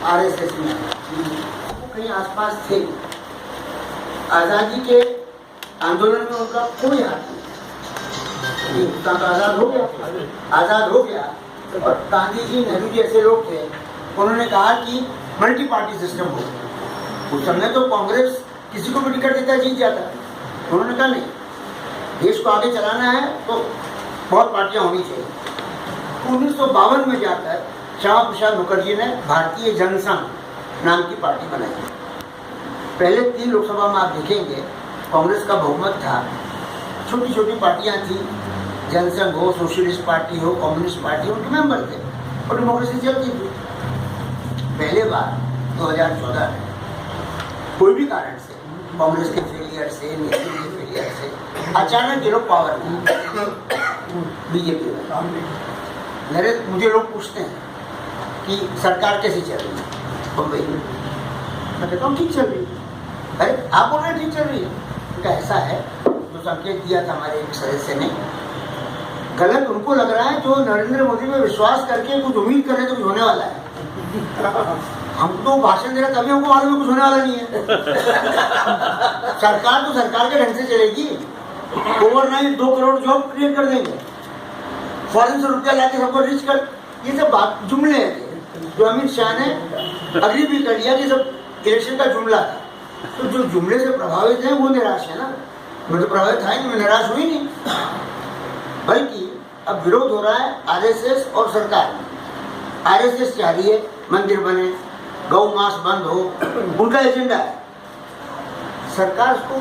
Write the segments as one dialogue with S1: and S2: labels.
S1: RSS में वो कहीं आसपास थे। आज़ादी के आंदोलन में उनका कोई हाथ नहीं। हिंदुस्तान तो आज़ाद हो गया और गांधी जी, नेहरू जी ऐसे लोग थे, उन्होंने कहा कि मल्टी पार्टी सिस्टम हो। उस समय तो कांग्रेस किसी को भी टिकट देता जीत जाता। उन्होंने कहा नहीं, देश को आगे चलाना है तो बहुत पार्टियां होनी चाहिए। 1952 में जाकर श्यामा प्रसाद मुखर्जी ने भारतीय जनसंघ नाम की पार्टी बनाई। पहले 3 लोकसभा में आप देखेंगे कांग्रेस का बहुमत था, छोटी छोटी पार्टियां थी, जनसंघ हो, सोशलिस्ट पार्टी हो, कम्युनिस्ट पार्टी हो, उनके मेंबर थे और डेमोक्रेसी चलती थी। पहले बार 2014 में कोई भी कारण से, कांग्रेस के फेलियर से, नेहरू के फेलियर से अचानक ये लोग पावर में बीजेपी में। मुझे लोग पूछते हैं कि सरकार कैसी चल रही है बम्बई में, मैं कहता हूँ ठीक चल रही है। अरे आप बोल रहे ठीक चल रही है? उनका ऐसा है, जो संकेत दिया था हमारे एक सदस्य ने, गलत उनको लग रहा है जो नरेंद्र मोदी में विश्वास करके कुछ उम्मीद कर रहे तो कुछ होने वाला है। हम तो भाषण दे रहे तभी हमको मालूम है कुछ होने वाला नहीं है। सरकार तो सरकार के ढंग से चलेगी, ओवरनाइट 2 करोड़ जॉब क्रिएट कर देंगे, फॉरेन से रुपया लाके सबको रिच कर, ये सब बात जुमले हैं जो अमित शाह ने अग्री भी कर लिया कि सब इलेक्शन का जुमला था। तो जो जुमले से प्रभावित है वो निराश है ना। मैं तो प्रभावित था ही नहीं, मैं निराश हुई नहीं, बल्कि अब विरोध हो रहा है आरएसएस और सरकार में। आरएसएस चाह रही है मंदिर बने, गौ मांस बंद हो, उनका एजेंडा है। सरकार उसको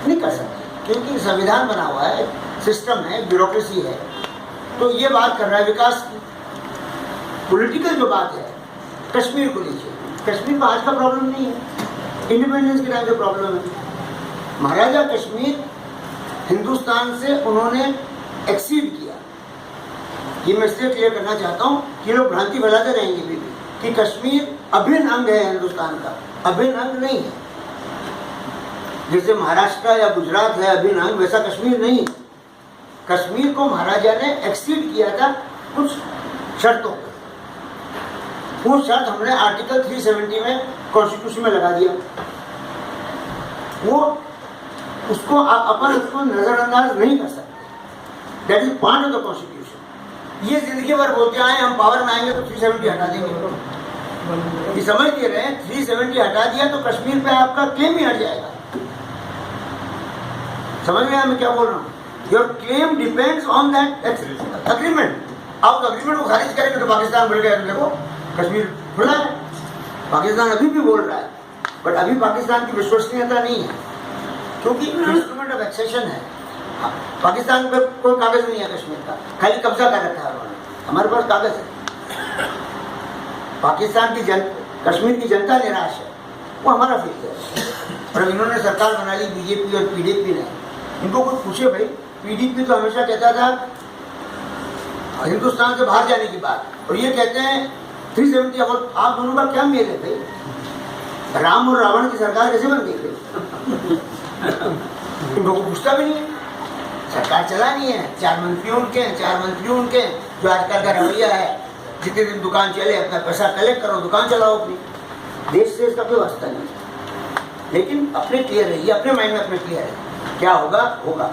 S1: नहीं कर सकती क्योंकि संविधान बना हुआ है, सिस्टम है, ब्यूरोक्रेसी है। तो ये बात कर रहा है विकास की। पॉलिटिकल जो बात है, कश्मीर को लीजिए, कश्मीर में आज का प्रॉब्लम नहीं है, इंडिपेंडेंस के टाइम से प्रॉब्लम है। महाराजा कश्मीर हिंदुस्तान से उन्होंने एक्सीड किया। ये मैं इसलिए क्लियर करना चाहता हूँ कि लोग भ्रांति फैलाते रहेंगे भी कि कश्मीर अभिन्न अंग है हिंदुस्तान का। अभिन्न अंग नहीं है। जैसे महाराष्ट्र या गुजरात है अभिन्न अंग, वैसा कश्मीर नहीं है। कश्मीर को महाराजा ने एक्सीड किया था कुछ शर्तों पर। वो शर्त हमने आर्टिकल 370 में कॉन्स्टिट्यूशन में लगा दिया। वो उसको अपन उसको नजरअंदाज नहीं कर सकते। That is part of the constitution. ये जिंदगी भर बोलते आए हम पावर में आएंगे तो 370 हटा देंगे। ये समझ के रहे 370 हटा दिया तो कश्मीर पे आपका क्लेम ही हट जाएगा। समझ में आया मैं क्या बोल रहा हूँ? Your claim depends on that agreement. आप अग्रीमेंट को खारिज करेंगे तो पाकिस्तान बोल गया देखो कश्मीर खुला है। पाकिस्तान अभी भी बोल रहा है, बट अभी पाकिस्तान की विश्वसनीयता नहीं है क्योंकि इंस्ट्रूमेंट ऑफ एक्सेशन है। पाकिस्तान पे कोई कागज नहीं है कश्मीर का, खाली कब्जा कर रखा है उन्होंने। हमारे पास कागज है। पाकिस्तान की कश्मीर की जनता निराश है, वो हमारा फेलियर है। और इन्होंने सरकार बना ली बीजेपी और पीडीपी ने। इनको कुछ पूछे भाई, पीडीपी तो हमेशा कहता था हिंदुस्तान से बाहर जाने की बात, और ये कहते हैं 370। और आप दोनों का क्या मेल है भाई? राम और रावण की सरकार कैसे बन गई? इनको पूछता भी नहीं है। सरकार चलानी है, 4 मंत्री उनके जो आजकल का रवैया है, जितने दिन दुकान चले अपना पैसा कलेक्ट करो, दुकान चलाओ अपनी। देश से इसका कोई वास्ता नहीं। लेकिन अपने क्लियर रहिए, अपने माइंड में अपने क्लियर है क्या होगा होगा।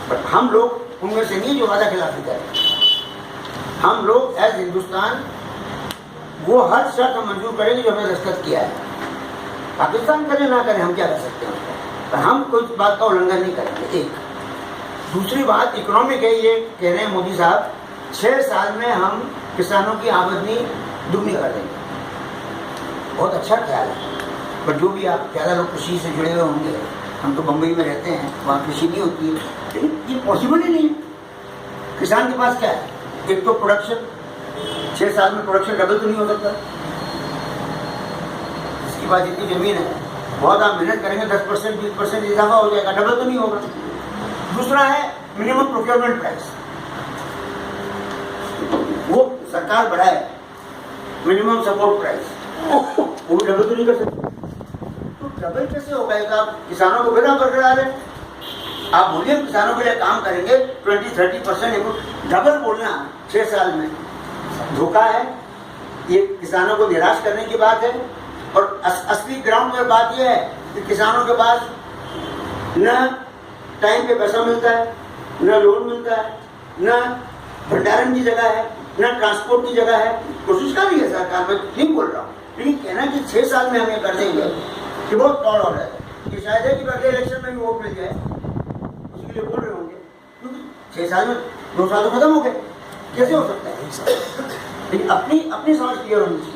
S1: बट हम लोग उनमें से नहीं जो वादा खिलाफी करें। हम लोग एज हिंदुस्तान वो हर शर्त हम मंजूर करेंगे जो हमने दस्तखत किया है। पाकिस्तान करे ना करे हम क्या कर सकते हैं, पर हम कोई बात का उल्लंघन नहीं करेंगे। एक दूसरी बात इकोनॉमिक है। ये कह रहे हैं मोदी साहब 6 साल में हम किसानों की आमदनी दुगनी कर देंगे। बहुत अच्छा ख्याल है, बट जो भी आप ज़्यादा लोग कृषि से जुड़े हुए होंगे, हम तो बम्बई में रहते हैं, वहाँ कृषि नहीं होती है, लेकिन ये पॉसिबल ही नहीं है। किसान के पास क्या है? एक तो प्रोडक्शन, 6 साल में प्रोडक्शन डबल तो नहीं हो सकता। इसकी बात जितनी जमीन है, बहुत आप मेहनत करेंगे 10% 20% इजाफा हो जाएगा, डबल तो नहीं होगा। दूसरा है मिनिमम प्रोक्योरमेंट प्राइस, वो सरकार बढ़ाए मिनिमम सपोर्ट प्राइस, वो डबल तो नहीं कर सकते। तो डबल कैसे होगा? आप किसानों को बिना कर रहे हैं। आप बोलिए किसानों के लिए काम करेंगे 20-30%, डबल बोलना 6 साल में धोखा है। ये किसानों को निराश करने की बात है। और असली ग्राउंड पर बात यह है कि किसानों के पास न टाइम पे पैसा मिलता है, न लोन मिलता है, न भंडारण की जगह है, न ट्रांसपोर्ट की जगह है। कोशिश कर रही है सरकार, मैं नहीं बोल रहा हूँ, लेकिन कहना कि 6 साल में हम ये कर देंगे कि बहुत टॉल हो रहा है कि शायद है कि अगले इलेक्शन में भी वोट मिल जाए, उसके लिए बोल रहे होंगे, क्योंकि 6 साल में 2 साल तो खत्म हो गए, कैसे हो सकता है। लेकिन अपनी समझ क्लियर होनी चाहिए।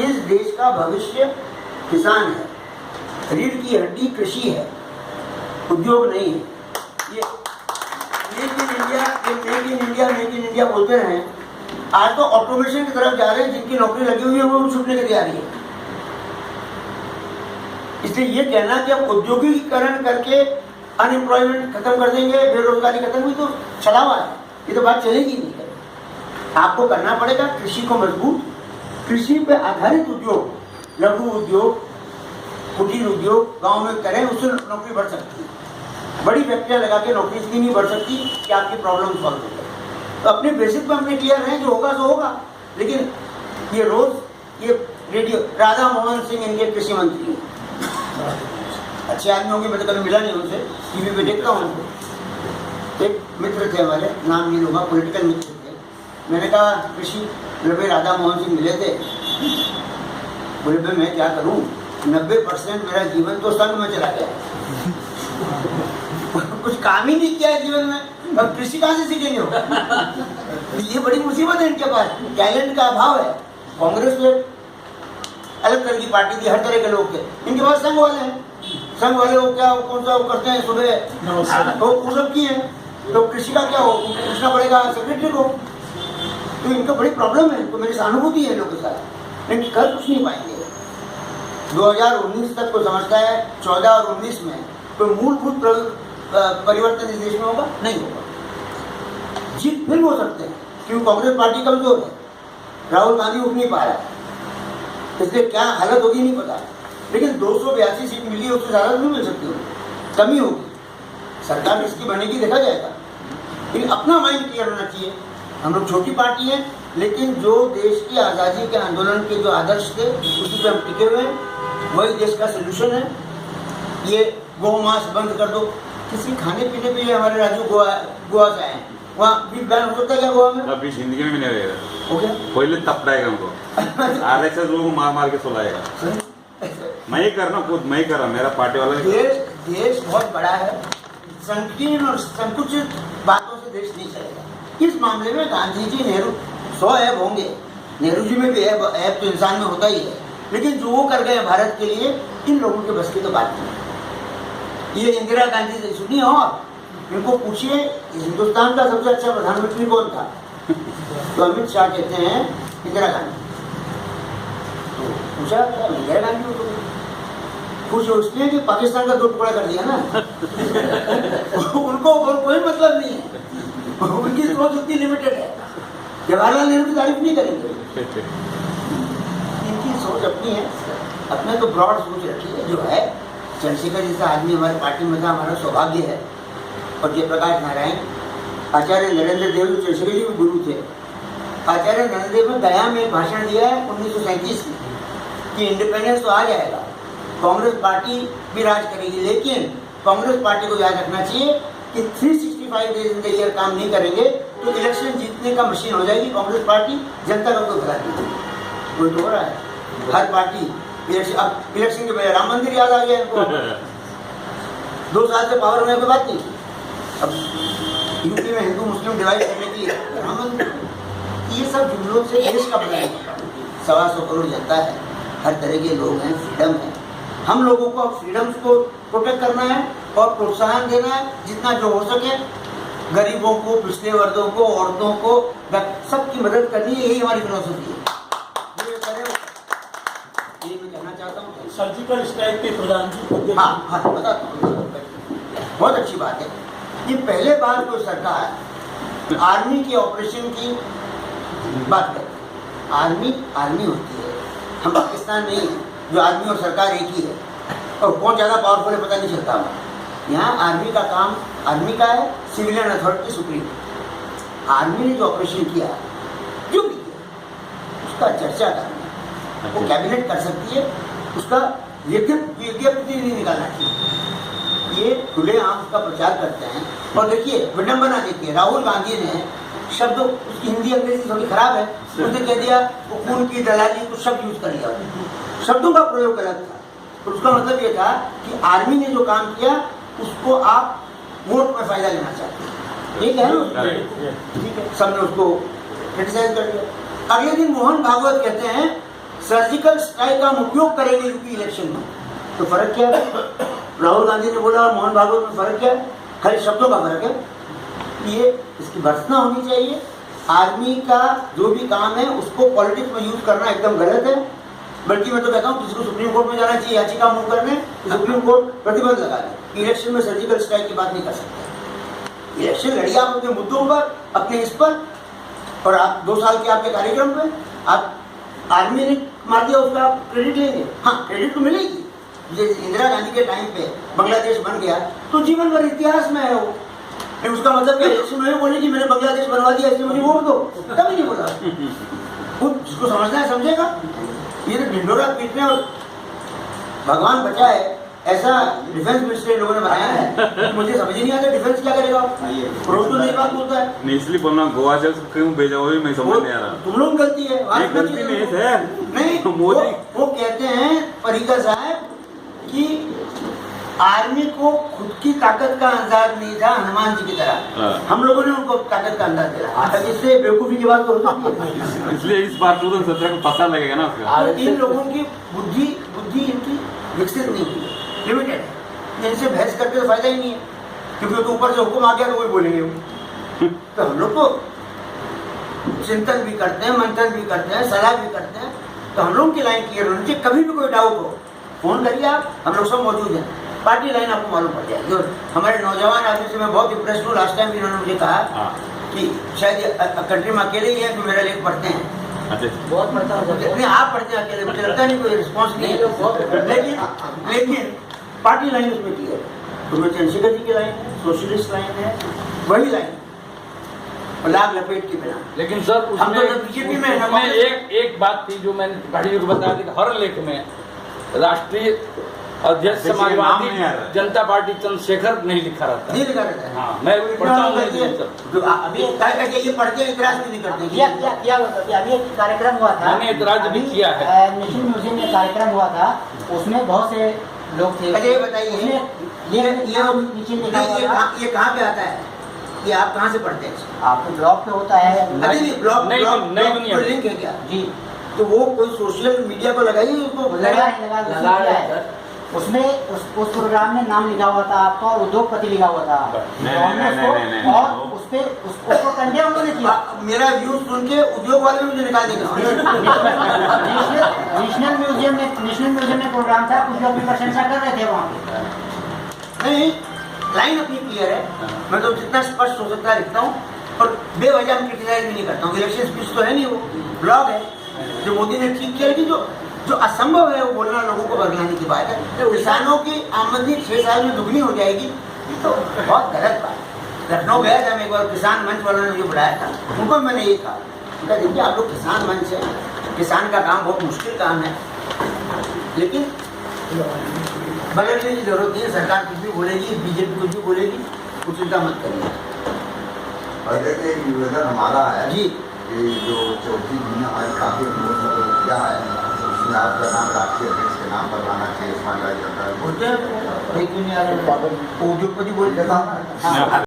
S1: इस देश का भविष्य किसान है, रीढ़ की हड्डी कृषि है, उद्योग नहीं है। ये मेक इन इंडिया बोलते रहे, आज तो ऑटोमेशन की तरफ जा रहे हैं, जिनकी नौकरी लगी हुई है वो छूटने की तैयारी है। इसलिए ये कहना कि हम औद्योगिकीकरण करके अनएम्प्लॉयमेंट खत्म कर देंगे, बेरोजगारी खत्म हुई, तो छलावा है, ये तो बात चलेगी नहीं। आपको करना पड़ेगा कृषि को मजबूत, कृषि पे आधारित उद्योग, लघु उद्योग, कुटीर उद्योग गांव में करें, उससे नौकरी बढ़ सकती है। बड़ी फैक्ट्रियां लगा के नौकरी इसलिए नहीं बढ़ सकती कि आपकी प्रॉब्लम सॉल्व हो जाए। तो अपने बेसिक पे अपने क्लियर रहें, जो होगा सो होगा। लेकिन ये रोज ये रेडियो, राधा मोहन सिंह इनके कृषि मंत्री अच्छे आदमी होंगे, मैं तो कभी मिला नहीं उनसे, टीवी पे देखता हूँ उनको। एक मित्र थे हमारे, नाम नहीं लूंगा, पॉलिटिकल मित्र थे। मैंने कहा कृषि, बोले राधा मोहन सिंह मिले थे, बोले भाई मैं क्या करूँ, 90% मेरा जीवन तो संघ में चला गया, कुछ काम ही नहीं किया है जीवन में, अब कृषि कहाँ से सीखेंगे हो। ये बड़ी मुसीबत है इनके पास, टैलेंट का अभाव है। कांग्रेस में अलग तरह की पार्टी थी, हर तरह के लोग थे, इनके पास संघ वाले हैं। संघ वाले वो क्या कौन सा वो करते हैं सुबह, तो वो सब की है, तो कृषि का क्या हो, पूछना पड़ेगा सेक्रेटरी को। तो इनका बड़ी प्रॉब्लम है, तो मेरी सहानुभूति है लोगों के साथ, लेकिन कर कुछ नहीं पाएंगे। 2019 तक को समझता है 14 और 19 में कोई मूलभूत परिवर्तन इस देश में होगा नहीं होगा। जीत फिर हो सकते हैं क्योंकि कांग्रेस पार्टी कमजोर है, राहुल गांधी उठ नहीं पा रहा है, इसलिए क्या हालत होगी नहीं पता। लेकिन 282 सीट मिली है, उससे ज़्यादा नहीं मिल सकती होगी, कमी होगी। सरकार किसकी बनेगी देखा जाएगा, लेकिन अपना माइंड क्लियर होना चाहिए। हम लोग छोटी पार्टी हैं, लेकिन जो देश की आज़ादी के आंदोलन के जो आदर्श थे उसी पे हम टिके हुए हैं, वही देश का सोल्यूशन है। ये गौ मांस बंद कर दो, किसी खाने पीने पे हमारे राज्य गोवा से आए, वहाँ बीफ बैन हो सकता है क्या गोवा में?
S2: अभी जिंदगी में भी नहीं रहेगा,
S1: हो गया,
S2: पहले तपड़ाएगा हमको, आरएसएस लोगों को मार मार के सुलाएगा। मैं ही कर रहा हूँ, खुद मैं ही कर रहा हूँ, मेरा पार्टी वाला।
S1: देश बहुत बड़ा है, संकीर्ण और संकुचित बातों से देश नहीं चलेगा। इस मामले में गांधी जी, नेहरू 100 ऐब होंगे, नेहरू जी में भी ऐब तो इंसान में होता ही है, लेकिन जो वो कर गए भारत के लिए, इन लोगों के बस की तो बात नहीं। ये इंदिरा गांधी से सुनिए और इनको पूछिए हिंदुस्तान का सबसे अच्छा प्रधानमंत्री कौन था, तो अमित शाह कहते हैं इंदिरा गांधी। तो पूछा इंदिरा गांधी को पूछो, इसलिए कि पाकिस्तान का 2 टुकड़ा कर दिया ना। उनको कोई मतलब नहीं है, उनकी सोच उतनी लिमिटेड है। जवाहरलाल नेहरू की तारीफ नहीं करेंगे, इनकी सोच अपनी है, अपने तो ब्रॉड सोच रखी है। जो है चंद्रशेखर जैसा आदमी हमारी पार्टी में था, हमारा सौभाग्य है। और जयप्रकाश नारायण, आचार्य नरेंद्र देव चंद्रशेखर जी के गुरु थे। आचार्य नरेंद्र देव ने गया में एक भाषण दिया है 1937 में कि इंडिपेंडेंस तो आ जाएगा, कांग्रेस पार्टी भी राज करेगी, लेकिन कांग्रेस पार्टी को याद रखना चाहिए कि 365 डेज इन द ईयर काम नहीं करेंगे तो इलेक्शन जीतने का मशीन हो जाएगी कांग्रेस पार्टी, जनता का कोई भला नहीं। कोई तो हो रहा है, हर पार्टी अब इलेक्शन के पहले राम मंदिर याद आ गया इनको। 2 साल से पावर में कोई बात नहीं, अब यूपी में हिंदू मुस्लिम डिवाइड करने की राम मंदिर, ये सब जुमलों से देश का भला नहीं। 125 करोड़ जनता है, हर तरह के लोग हैं, फ्रीडम है। हम लोगों को फ्रीडम्स को प्रोटेक्ट करना है और प्रोत्साहन देना है जितना जो हो सके। गरीबों को, पिछड़े वर्गों को, औरतों को, सबकी मदद करनी है, यही हमारी फिलॉसफी है। ये मैं कहना चाहता हूँ।
S3: सर्जिकल स्ट्राइक के प्रधान जी,
S1: हाँ बताता हूँ, बहुत अच्छी बात है। ये पहले बार कोई सरकार आर्मी के ऑपरेशन की बात करती। आर्मी होती है, हम पाकिस्तान नहीं है जो आर्मी और सरकार एक ही है, और कौन ज़्यादा पावरफुल है पता नहीं चलता हमें। यहाँ आर्मी का काम, आर्मी का है सिविलियन अथॉरिटी सुप्रीम। आर्मी ने जो ऑपरेशन किया, जो भी किया, उसका चर्चा करना है, वो कैबिनेट कर सकती है, उसका लिखित विज्ञप्ति नहीं निकालना चाहिए। ये खुलेआम उसका प्रचार करते हैं। और देखिए विडंबना देखिए, राहुल गांधी ने शब्द, उसकी हिंदी अंग्रेजी थोड़ी खराब है, उसने कह दिया वो खून की दलाली, कुछ शब्द यूज कर लिया, शब्दों का प्रयोग गलत था। तो उसका मतलब ये था कि आर्मी ने जो काम किया उसको आप वोट में फायदा लेना चाहते हैं, ठीक है ना? ठीक है, सबने उसको क्रिटिसाइज कर दिया। अगले दिन मोहन भागवत कहते हैं सर्जिकल स्ट्राइक का उपयोग करेंगे यूपी इलेक्शन में। तो फर्क क्या है? राहुल गांधी ने बोला और मोहन भागवत में फर्क क्या है? खाली शब्दों का फर्क है। ये इसकी भर्त्सना होनी चाहिए। आर्मी का जो भी काम है उसको पॉलिटिक्स में यूज करना एकदम गलत है। बल्कि मैं तो कहता हूँ किसी को सुप्रीम कोर्ट में जाना चाहिए याचिका मूव करने, सुप्रीम कोर्ट प्रतिबंध लगा दे। इलेक्शन में सर्जिकल स्ट्राइक की बात नहीं कर सकते। इलेक्शन लड़िए आप अपने मुद्दों पर, अपने इस पर, और आप 2 साल के आपके कार्यक्रम पे आप आर्मी ने मार दिया उसका आप क्रेडिट लेंगे? हाँ, क्रेडिट तो मिलेगी। जैसे इंदिरा गांधी के टाइम पे बांग्लादेश बन गया तो जीवन भर इतिहास में है वो। उसका मतलब क्या इलेक्शन में बोले कि मैंने बांग्लादेश बनवा दिया इसलिए मुझे वोट दो, कभी नहीं बोला। खुद जिसको समझना है समझेगा। ये तो ढिंडोरा पीटने और भगवान बचाए ऐसा डिफेंस मिनिस्टर लोगों ने बनाया है, मुझे समझ ही नहीं आता डिफेंस क्या करेगा। रोज तो नई बात बोलता है।
S2: मैं इसलिए बोल रहा हूँ गोवा से क्यों भेजा वो भी मैं समझ नहीं आ रहा।
S1: तुम लोग गलती है,
S2: गलती नहीं है
S1: नहीं। वो कहते हैं परिकर साहब कि आर्मी को खुद की ताकत का अंदाज नहीं था हनुमान जी की तरह, हम लोगों ने उनको ताकत का अंदाज दिया। इससे बेवकूफी की बात तो
S2: इसलिए इस बार 2017 को पता लगेगा ना उसका।
S1: इन लोगों की बुद्धि इनकी विकसित नहीं हुई, लिमिटेड है। इनसे बहस करके तो फायदा ही नहीं है, क्योंकि तो ऊपर से हुक्म आ गया तो वही बोलेंगे। तो हम लोग को चिंतन भी करते हैं, मंथन भी करते हैं, सलाह भी करते हैं। तो हम लोगों की लाइन क्लियर होनी चाहिए। कभी भी कोई डाउट हो फोन करिए आप, हम लोग सब मौजूद हैं। पार्टी लाइन आपको मालूम पड़ जाएगी। और हमारे नौजवान आदमी से मैं बहुत इम्प्रेस हूँ। लास्ट टाइम इन्होंने मुझे कहा कि शायद कंट्री में अकेले ही है जो मेरा लेख पढ़ते हैं।
S3: बहुत पढ़ता हूँ।
S1: नहीं, आप पढ़ते हैं अकेले, मुझे लगता नहीं कोई रिस्पॉन्स नहीं है। लेकिन पार्टी लाइन उसमें क्लियर है। तो चंद्रशेखर जी की लाइन है, सोशलिस्ट लाइन है, वही लाइन और लाभ लपेट के बिना।
S3: लेकिन सर
S1: हम तो बीजेपी में हैं।
S3: उसमें एक बात थी जो मैंने गाड़ी को बताया थी, हर लेख में राष्ट्रीय अध्यक्ष समाजवादी जनता पार्टी चंद्रशेखर नहीं लिखा रहता है।
S1: नहीं लिखा रहता है।
S3: हाँ, मैं पढ़ता हूँ।
S1: अभी ये पढ़ते इतराज भी नहीं करते।
S4: क्या अभी एक कार्यक्रम हुआ था,
S3: मैंने इतराज भी किया है।
S4: नेशनल म्यूजियम में कार्यक्रम हुआ था, उसमें बहुत से लोग थे।
S1: अरे बताइए ये कहाँ पे आता है? ये आप कहाँ से पढ़ते हैं?
S4: आपके ब्लॉग पे होता है।
S1: ब्लॉग लिंक है क्या
S4: जी?
S1: तो वो कोई सोशल मीडिया पर लगाइए उसको।
S4: लगा उसमें उस प्रोग्राम में नाम लिखा हुआ था आपका और उद्योगपति लिखा हुआ था।
S2: नहीं।
S4: और उसको कंडेम उन्होंने किया।
S1: मेरा व्यू सुन के उद्योग वाले मुझे निकाल देगा।
S4: नेशनल म्यूजियम में प्रोग्राम था, कुछ लोग भी प्रशंसा कर रहे थे वहाँ पे।
S1: नहीं, लाइन अपनी क्लियर है। मैं तो जितना स्पष्ट हो सकता है लिखता हूँ और बेवजह हम क्रिटिसाइज भी नहीं करता हूँ। इलेक्शन स्पीच तो है नहीं, वो ब्लॉग है जो मोदी ने ठीक किया। कि जो असंभव है वो बोलना लोगों को बदलाने की बात है। किसानों की आमदनी 6 साल में दुगनी हो जाएगी, तो बहुत गलत बात है। लखनऊ गया था मैं एक बार, किसान मंच वालों ने मुझे बुलाया था, उनको मैंने ये कहा, उनका देखिए आप लोग किसान मंच है, किसान का काम बहुत मुश्किल काम है, लेकिन बदलने की जरूरत नहीं है। सरकार कुछ भी बोलेगी, बीजेपी कुछ भी बोलेगी, कुछ चिंता मत करिए।
S5: बजट एक निवेदन हमारा है
S1: जी
S5: कि जो चौथी दुनिया हमारी काफी किया है, उसमें आपका नाम राष्ट्रीय अध्यक्ष के नाम पर लाना चाहिए। समाजवादी जनता
S1: बोलते हैं, उद्योगपति बोल देता हूँ।